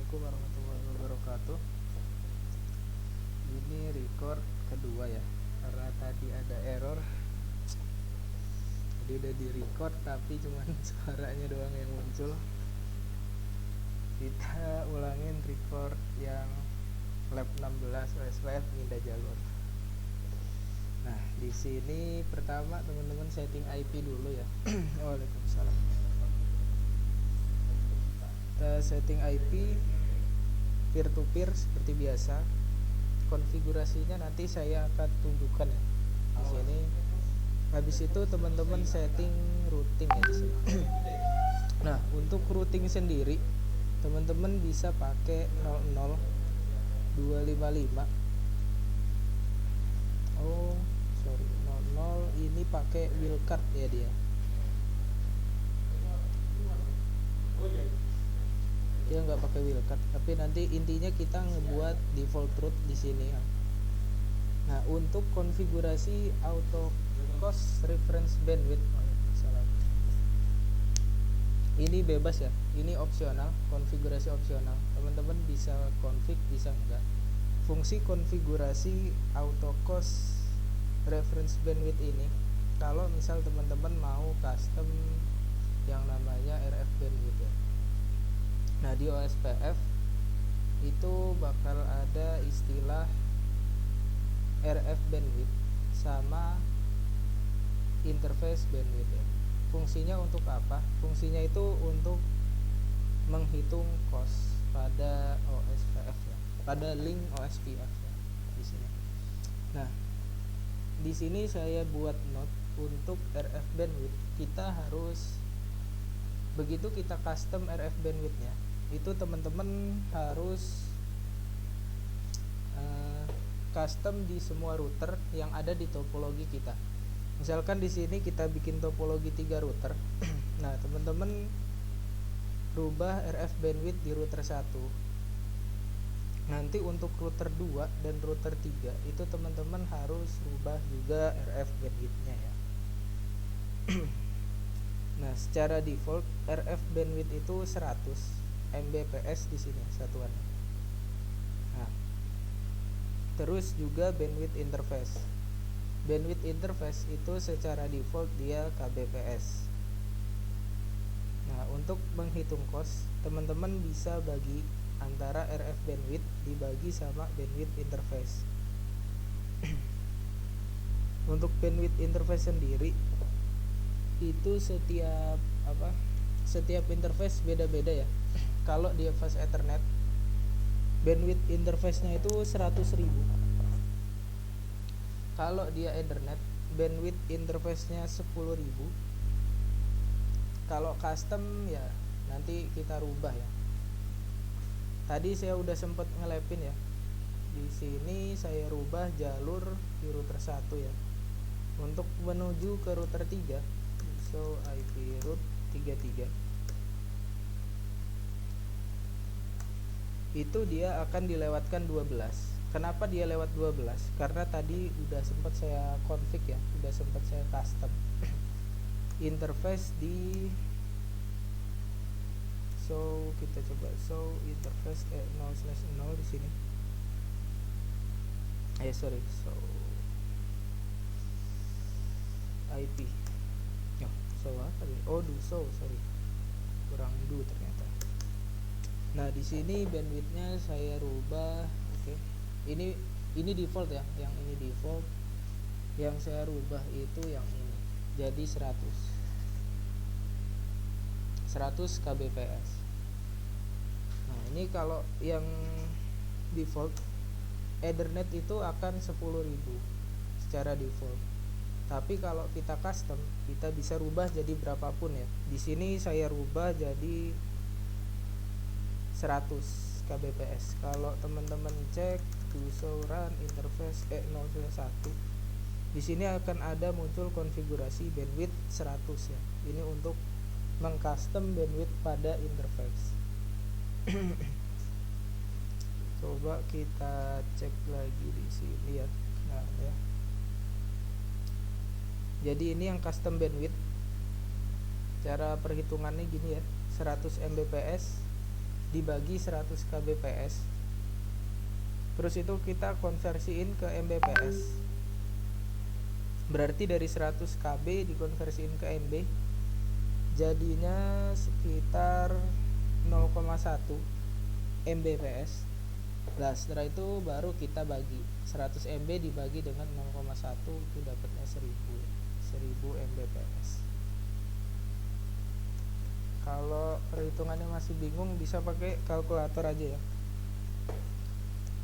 Assalamualaikum warahmatullahi wabarakatuh. Ini record kedua ya, karena tadi ada error. Jadi udah di record tapi cuman suaranya doang yang muncul. Kita ulangin record yang lab 16 OSPF pindah jalur. Nah, di sini pertama teman-teman setting IP dulu ya. Waalaikumsalam. Kita setting IP peer to peer seperti biasa. Konfigurasinya nanti saya akan tunjukkan ya di sini. Habis itu teman-teman setting routing ya di sini. Nah, untuk routing sendiri teman-teman bisa pakai 00255. Oh, sorry, 00 ini pakai wildcard ya dia. Dia nggak pakai wildcard, tapi nanti intinya kita ngebuat default root di sini ya. Nah, untuk konfigurasi auto cost reference bandwidth, ini bebas ya, ini opsional, konfigurasi opsional. Teman-teman bisa config, bisa enggak. Fungsi konfigurasi auto cost reference bandwidth ini, kalau misal teman-teman mau custom yang namanya RF bandwidth ya. Nah, di OSPF itu bakal ada istilah RF bandwidth sama interface bandwidth ya. Fungsinya untuk apa? Fungsinya itu untuk menghitung cost pada OSPF ya, pada link OSPF ya, di sini. Nah, di sini saya buat note untuk RF bandwidth. Kita harus, begitu kita custom RF bandwidthnya, itu teman-teman harus custom di semua router yang ada di topologi kita. Misalkan di sini kita bikin topologi 3 router. Nah, teman-teman rubah RF bandwidth di router 1. Nanti untuk router 2 dan router 3 itu teman-teman harus rubah juga RF bandwidthnya ya. Nah, secara default RF bandwidth itu 100 Mbps di sini satuannya. Nah, terus juga bandwidth interface. Bandwidth interface itu secara default dia kbps. Nah, untuk menghitung cost, teman-teman bisa bagi antara RF bandwidth dibagi sama bandwidth interface. Untuk bandwidth interface sendiri itu setiap interface beda-beda ya. Kalau dia fast ethernet, bandwidth interface-nya itu 100.000. Kalau dia ethernet, bandwidth interface-nya 10.000. Kalau custom ya nanti kita rubah ya. Tadi saya udah sempat ngelepin ya. Di sini saya rubah jalur di router 1 ya. Untuk menuju ke router 3, so IP route 33. Itu dia akan dilewatkan 12. Kenapa dia lewat 12? Karena tadi udah sempat saya config ya, udah sempat saya custom interface di, so kita coba so interface 0/0 di sini. So IP. So apa nih? Oh, sorry. Kurang do ternyata. Nah, di sini bandwidthnya saya rubah. Oke. Ini default ya, yang ini default. Yang saya rubah itu yang ini. Jadi 100 kbps. Nah, ini kalau yang default Ethernet itu akan 10.000 secara default. Tapi kalau kita custom, kita bisa rubah jadi berapapun ya. Di sini saya rubah jadi 100 kbps. Kalau teman-teman cek to show run interface 0/1, di sini akan ada muncul konfigurasi bandwidth 100 ya. Ini untuk mengcustom bandwidth pada interface. Coba kita cek lagi di sini ya. Nah, ya. Jadi ini yang custom bandwidth. Cara perhitungannya gini ya. 100 Mbps dibagi 100 kbps, terus itu kita konversiin ke mbps. Berarti dari 100 kb dikonversiin ke mb jadinya sekitar 0,1 mbps. Nah setelah itu baru kita bagi 100 MB dibagi dengan 0,1 itu dapatnya 1000 mbps. Kalau perhitungannya masih bingung bisa pakai kalkulator aja ya.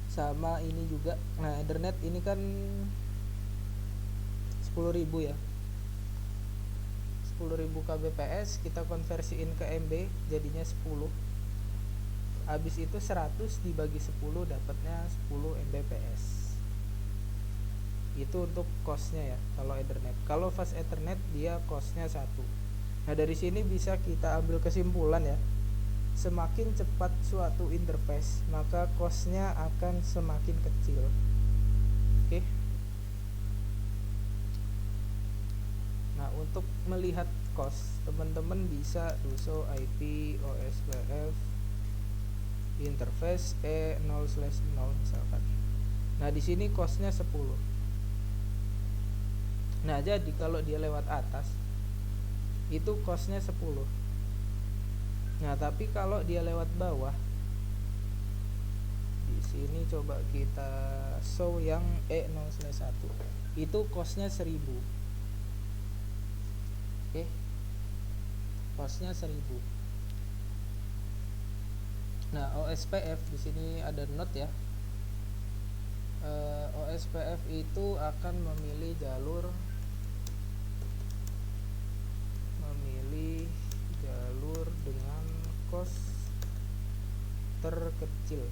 Sama ini juga. Nah Ethernet ini kan 10.000 ya, 10.000 kbps kita konversiin ke MB jadinya 10. Habis itu 100 dibagi 10 dapatnya 10 mbps. Itu untuk costnya ya kalau Ethernet. Kalau fast Ethernet dia costnya 1. Nah dari sini bisa kita ambil kesimpulan ya, semakin cepat suatu interface maka costnya akan semakin kecil. Oke. Nah untuk melihat cost teman-teman bisa do IP OSPF interface E0/0 misalkan. Nah di sini costnya 10. Nah jadi kalau dia lewat atas itu costnya 10. Nah tapi kalau dia lewat bawah, di sini coba kita show yang E0/1 itu costnya 1000. Oke, costnya 1000. Nah OSPF di sini ada note ya. OSPF itu akan memilih jalur dengan cost terkecil.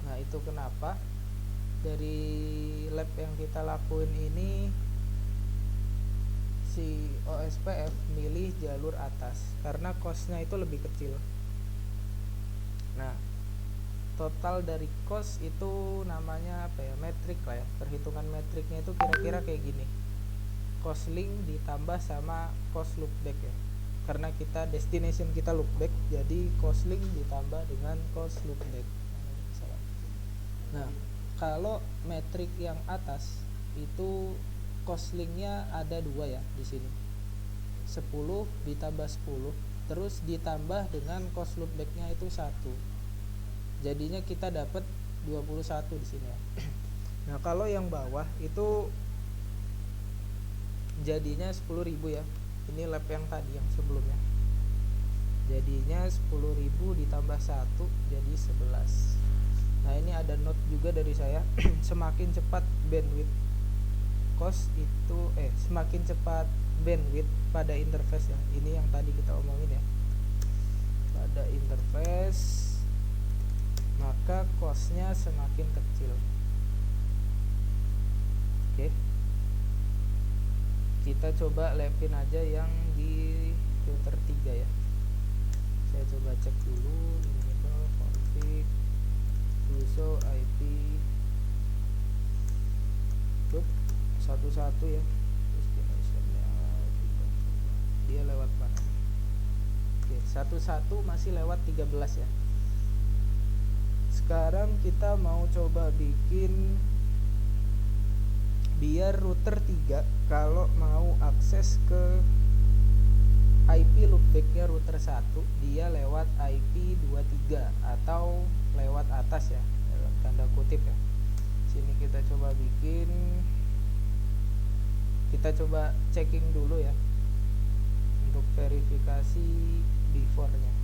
Nah itu kenapa dari lab yang kita lakuin ini si OSPF milih jalur atas karena costnya itu lebih kecil. Nah total dari cost itu namanya apa ya, metrik lah ya. Perhitungan metriknya itu kira-kira kayak gini, cost link ditambah sama cost loopback ya, karena kita destination kita loopback jadi cost link ditambah dengan cost loopback. Nah kalau metrik yang atas itu cost linknya ada 2 ya di sini, 10 ditambah 10 terus ditambah dengan cost loopbacknya itu 1, jadinya kita dapat 21 di sini ya. Nah kalau yang bawah itu jadinya 10.000 ya, ini lab yang tadi yang sebelumnya, jadinya 10.000 ditambah 1 jadi 11. Nah ini ada note juga dari saya semakin cepat bandwidth cost itu semakin cepat bandwidth pada interface ya, ini yang tadi kita omongin ya, pada interface maka costnya semakin kecil. Oke, kita coba lapin aja yang di router 3 ya. Saya coba cek dulu enable config do IP satu-satu ya, destinationnya dia lewat mana. Oke, satu-satu masih lewat 13 ya. Sekarang kita mau coba bikin biar router 3 kalau mau akses ke IP loopbacknya router 1 dia lewat IP 23 atau lewat atas ya, dalam tanda kutip ya. Sini kita coba bikin, kita coba checking dulu ya untuk verifikasi before-nya.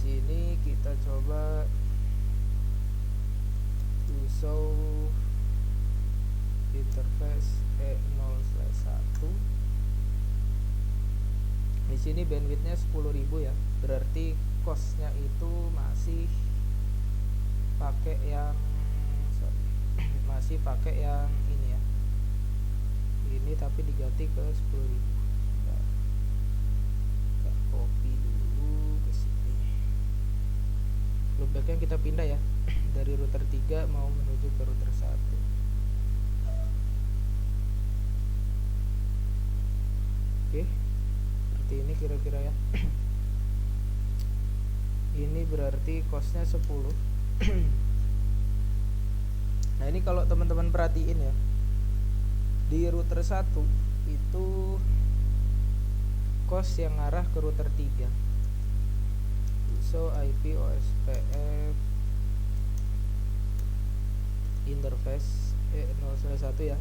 Sini kita coba to show interface E0/1. Di sini bandwidthnya 10.000 ya, berarti costnya itu masih pakai yang masih pakai yang ini ya, ini tapi diganti ke 10.000. Kita copy dulu ke sini. Loopbacknya kita pindah ya dari router 3 mau menuju ke router 1. ini kira-kira ya. Ini berarti costnya 10. Nah ini kalau teman-teman perhatiin ya, di router 1 itu cost yang ngarah ke router 3. So IP OSPF interface 0/1 ya.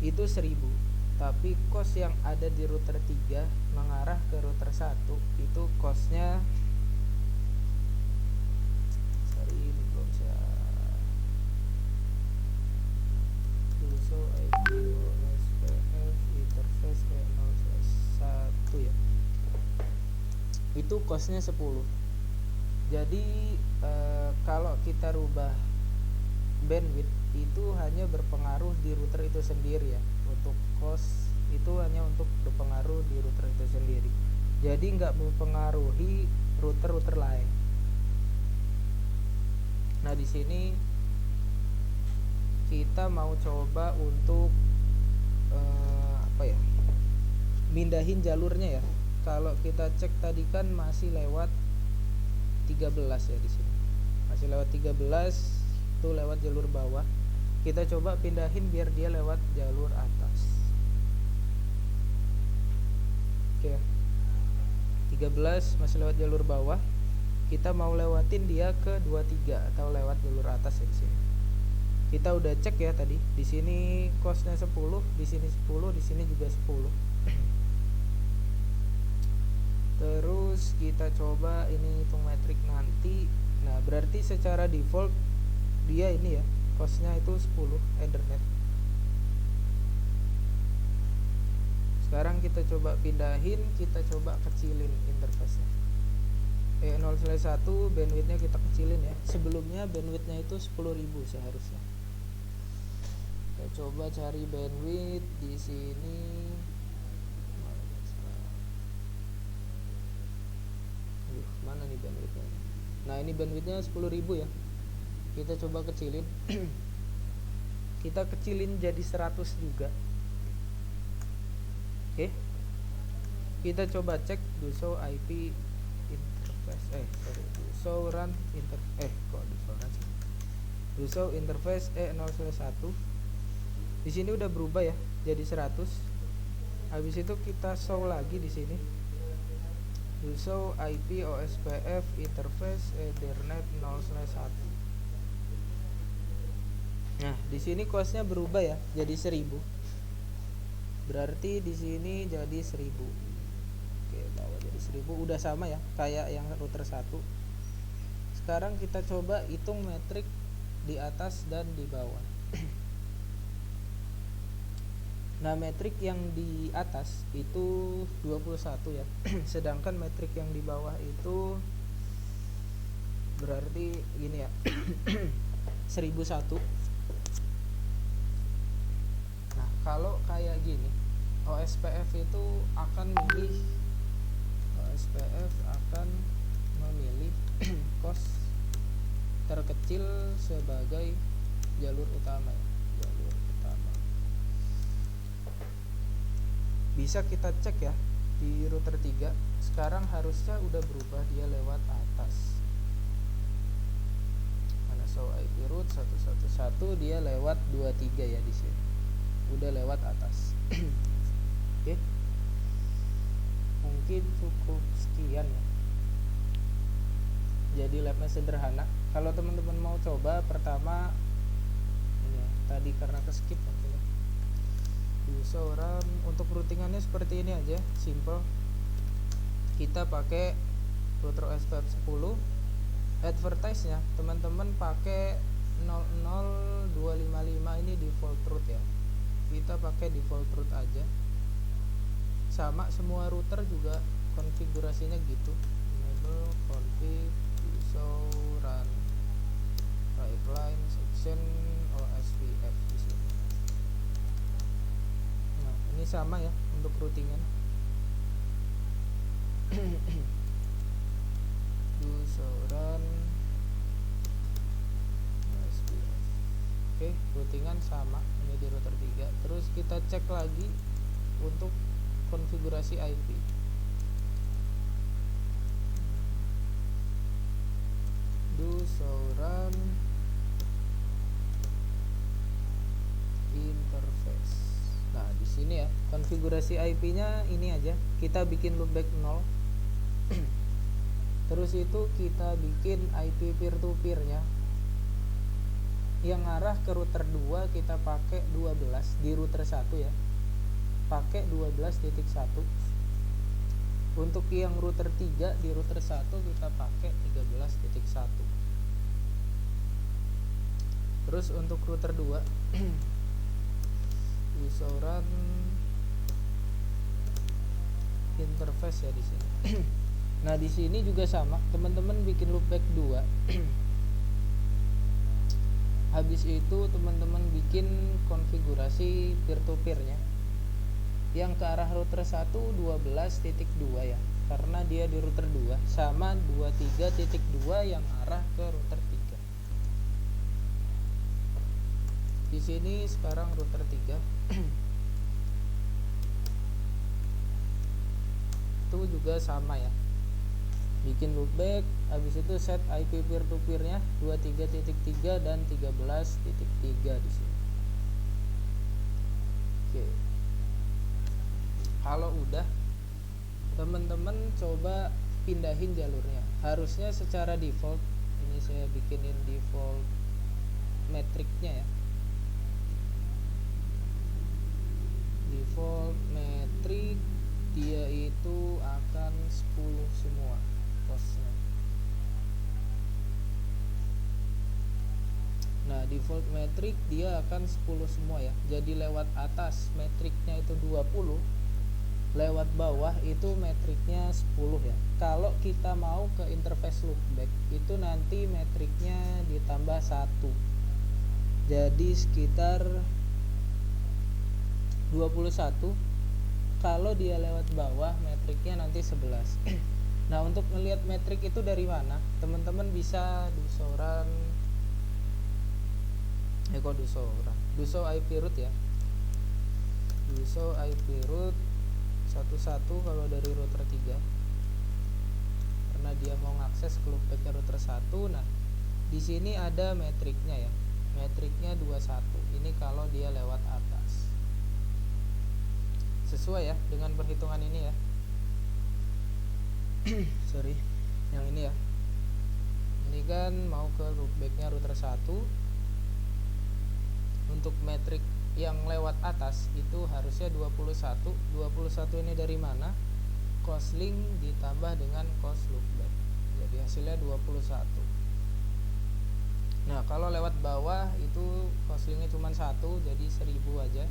Itu 1000. Tapi cost yang ada di router 3 mengarah ke router 1 itu costnya, sorry ini belum saya. So IP OSPF interface 0/1 ya. Itu costnya 10. Jadi kalau kita rubah bandwidth itu hanya berpengaruh di router itu sendiri ya. Untuk cost itu hanya untuk berpengaruh di router itu sendiri. Jadi nggak mempengaruhi router-router lain. Nah di sini kita mau coba untuk mindahin jalurnya ya. Kalau kita cek tadi kan masih lewat 13 ya di sini. Masih lewat 13 itu lewat jalur bawah. Kita coba pindahin biar dia lewat jalur atas. Oke. 13 masih lewat jalur bawah. Kita mau lewatin dia ke 23 atau lewat jalur atas ya di sini. Kita udah cek ya tadi. Di sini costnya 10, di sini 10, di sini juga 10. Terus kita coba ini hitung metrik nanti. Nah berarti secara default dia ini ya, costnya itu 10 Ethernet. Sekarang kita coba pindahin, kita coba kecilin interface-nya. 0/1 bandwidthnya kita kecilin ya. Sebelumnya bandwidthnya itu 10.000 seharusnya. Kita coba cari bandwidth di sini. Mana nih bandwidthnya? Nah ini bandwidthnya 10.000 ya. Kita coba kecilin. Kita kecilin jadi 100 juga. Oke. Kita coba cek do show IP interface. Do show run interface. Kok do show run sih? Do show interface 0/1. Di sini udah berubah ya, jadi 100. Habis itu kita show lagi di sini. Do show IP OSPF interface Ethernet 0/1. Nah, di sini costnya berubah ya, jadi 1000. Berarti di sini jadi 1000. Oke, bawa jadi 1000 udah sama ya, kayak yang router 1. Sekarang kita coba hitung metrik di atas dan di bawah. Nah metrik yang di atas itu 21 ya. Sedangkan metrik yang di bawah itu berarti gini ya. 1001. Nah kalau kayak gini OSPF itu akan memilih cost terkecil sebagai jalur utama ya. Bisa kita cek ya di router 3. Sekarang harusnya udah berubah, dia lewat atas. Mana show IP route 111 dia lewat 23 ya di sini. Udah lewat atas. Oke. Mungkin cukup sekian ya. Jadi labnya sederhana. Kalau teman-teman mau coba pertama ini ya, tadi karena keskip mungkin ya. Run untuk routingannya seperti ini aja, simple. Kita pakai router OSPF 10. Advertise-nya teman-teman pakai 00255 ini default route ya. Kita pakai default route aja. Sama semua router juga konfigurasinya gitu. Enable config run pipeline section OSPF di sini. Nah, ini sama ya untuk routingan. Run OSPF. Oke, routingan sama ini di router 3. Terus kita cek lagi untuk konfigurasi IP. Do show run interface. Nah, di sini ya, konfigurasi IP-nya ini aja. Kita bikin loopback 0. Terus itu kita bikin IP peer to peer-nya. Yang arah ke router 2 kita pakai 12 di router 1 ya. Pakai 12.1. Untuk yang router 3 di router 1 kita pakai 13.1. Terus untuk router 2 usuran interface ya di sini. Nah, di sini juga sama, teman-teman bikin loopback 2. Habis itu teman-teman bikin konfigurasi peer to peer-nya. Yang ke arah router 1 12.2 ya. Karena dia di router 2 sama 23.2 yang arah ke router 3. Di sini sekarang router 3 itu juga sama ya, bikin loopback, habis itu set IP peer to peer-nya 23.3 dan 13.3 di sini. Oke. Kalau udah, teman-teman coba pindahin jalurnya. Harusnya secara default, ini saya bikinin default metriknya ya. Default metrik dia itu akan 10 semua costnya. Nah, default metrik dia akan 10 semua ya. Jadi lewat atas metriknya itu 20, lewat bawah itu metriknya 10 ya. Kalau kita mau ke interface loopback itu nanti metriknya ditambah 1. Jadi sekitar 21. Kalau dia lewat bawah metriknya nanti 11. Nah, untuk melihat metrik itu dari mana? Teman-teman bisa do show IP root ya. Do show IP root satu-satu kalau dari router 3. Karena dia mau ngakses ke loopback router 1. Nah, di sini ada metriknya ya. Metriknya 21. Ini kalau dia lewat atas. Sesuai ya dengan perhitungan ini ya. Sorry, yang ini ya. Ini kan mau ke loopbacknya router 1. Untuk metrik yang lewat atas itu harusnya 21. 21 ini dari mana? Cost link ditambah dengan cost loopback. Jadi hasilnya 21. Nah, kalau lewat bawah itu cost linknya cuma 1, jadi 1000 aja.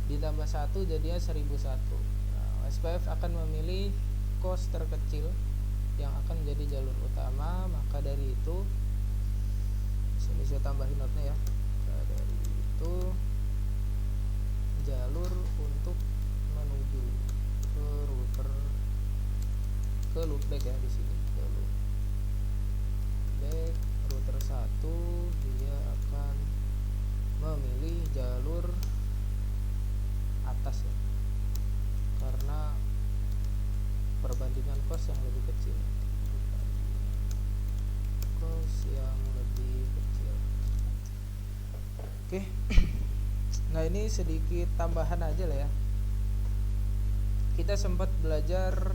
Ditambah 1 jadinya 1001. Nah, SPF akan memilih cost terkecil yang akan menjadi jalur utama. Maka dari itu, sini saya tambahin notnya ya. Maka dari itu jalur untuk menuju ke router ke loopback ya di sini. Ke loopback router 1 dia akan memilih jalur atas ya, karena perbandingan cost yang lebih kecil. Oke. Nah, ini sedikit tambahan aja lah ya. Kita sempat belajar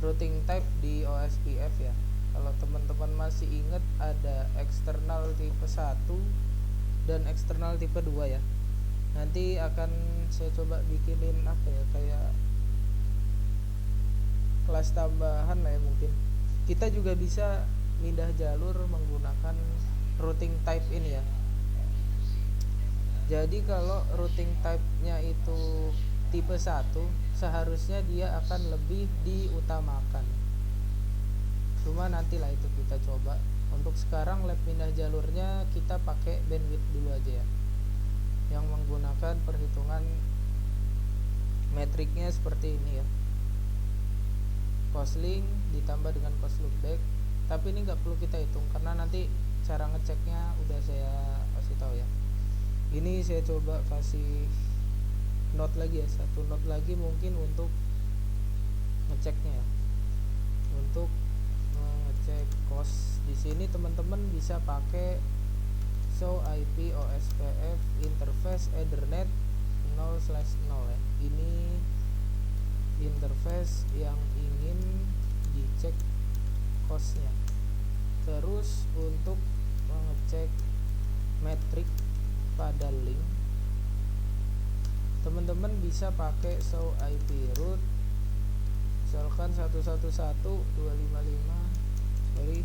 routing type di OSPF ya. Kalau teman-teman masih ingat, ada eksternal tipe 1 dan eksternal tipe 2 ya. Nanti akan saya coba bikinin apa ya, kayak kelas tambahan lah ya mungkin. Kita juga bisa pindah jalur menggunakan routing type ini ya. Jadi kalau routing type-nya itu tipe 1, seharusnya dia akan lebih diutamakan. Cuma nantilah itu kita coba. Untuk sekarang lab pindah jalurnya kita pakai bandwidth dulu aja ya, yang menggunakan perhitungan metriknya seperti ini ya. Cost link ditambah dengan cost loopback. Tapi ini nggak perlu kita hitung karena nanti cara ngeceknya udah saya kasih tahu ya. Ini saya coba kasih node lagi ya, satu node lagi mungkin untuk ngeceknya ya, untuk ngecek cost. Di sini teman-teman bisa pakai show IP OSPF interface Ethernet 0/0 ya. Ini interface yang ingin dicek costnya. Terus untuk mengecek metrik pada link, teman-teman bisa pakai show IP root, misalkan 111.255 sorry.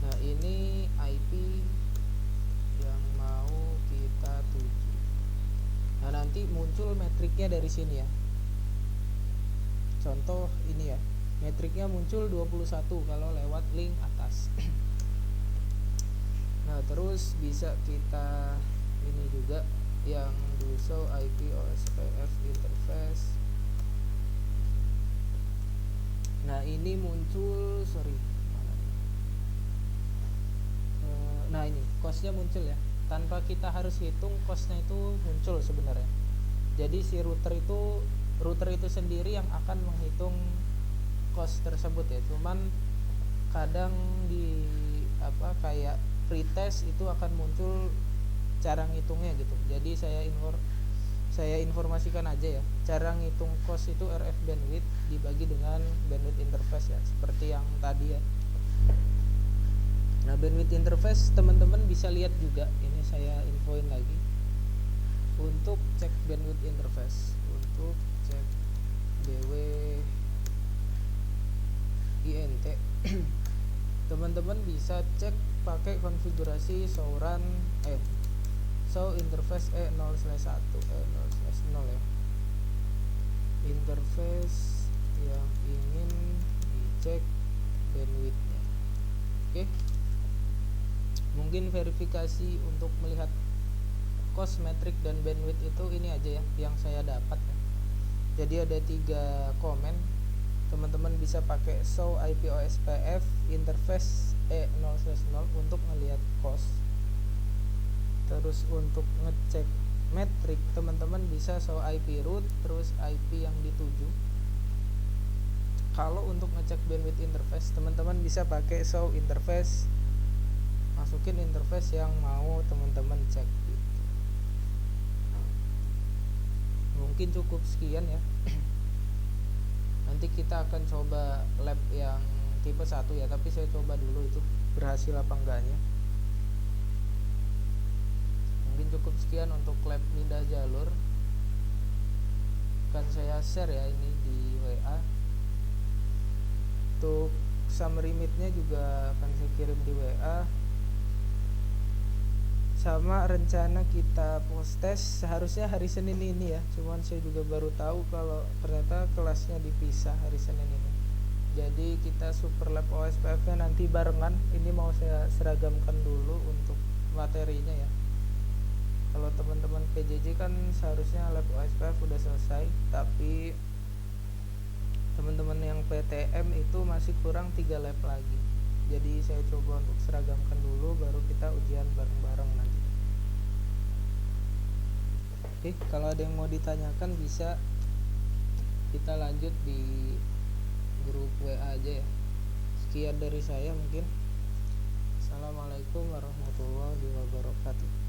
Nah, ini IP yang mau kita tuju. Nah, nanti muncul metriknya dari sini ya. Contoh ini ya, metriknya muncul 21 kalau lewat link atas. Nah, terus bisa kita ini juga yang do show IP OSPF interface. Nah, ini muncul nah ini costnya muncul ya, tanpa kita harus hitung costnya itu muncul sebenarnya. Jadi si router itu sendiri yang akan menghitung cost tersebut ya. Cuman kadang di kayak pretest itu akan muncul cara ngitungnya gitu. Jadi saya informasikan aja ya, cara ngitung cost itu RF bandwidth dibagi dengan bandwidth interface ya, seperti yang tadi ya. Nah, bandwidth interface teman-teman bisa lihat juga, ini saya infoin lagi. Untuk cek bandwidth interface, untuk cek BW INT teman-teman bisa cek pakai konfigurasi show interface E0/1 E0/0 ya, interface yang ingin dicek bandwidthnya. Oke, mungkin verifikasi untuk melihat cost, metrik, dan bandwidth itu ini aja ya yang saya dapat ya. Jadi ada 3 komen. Teman-teman bisa pakai show IP OSPF interface E0/0 untuk melihat cost. Terus untuk ngecek metrik, teman-teman bisa show IP root terus IP yang dituju. Kalau untuk ngecek bandwidth interface, teman-teman bisa pakai show interface, masukin interface yang mau teman-teman cek gitu. Mungkin cukup sekian ya. Nanti kita akan coba lab yang tipe 1 ya, tapi saya coba dulu itu berhasil apa enggaknya. Mungkin cukup sekian untuk lab pindah jalur. Akan saya share ya ini di WA. Untuk summary meet-nya juga akan saya kirim di WA. Sama rencana kita post test seharusnya hari Senin ini ya, cuman saya juga baru tahu kalau ternyata kelasnya dipisah hari Senin ini. Jadi kita super lab OSPF nya nanti barengan. Ini mau saya seragamkan dulu untuk materinya ya. Kalau teman-teman PJJ kan seharusnya lab OSPF udah selesai, tapi teman-teman yang PTM itu masih kurang 3 lab lagi. Jadi saya coba untuk seragamkan dulu, baru kita ujian bareng-bareng nanti. Oke, kalau ada yang mau ditanyakan bisa kita lanjut di grup WA aja ya. Sekian dari saya mungkin. Assalamualaikum warahmatullahi wabarakatuh.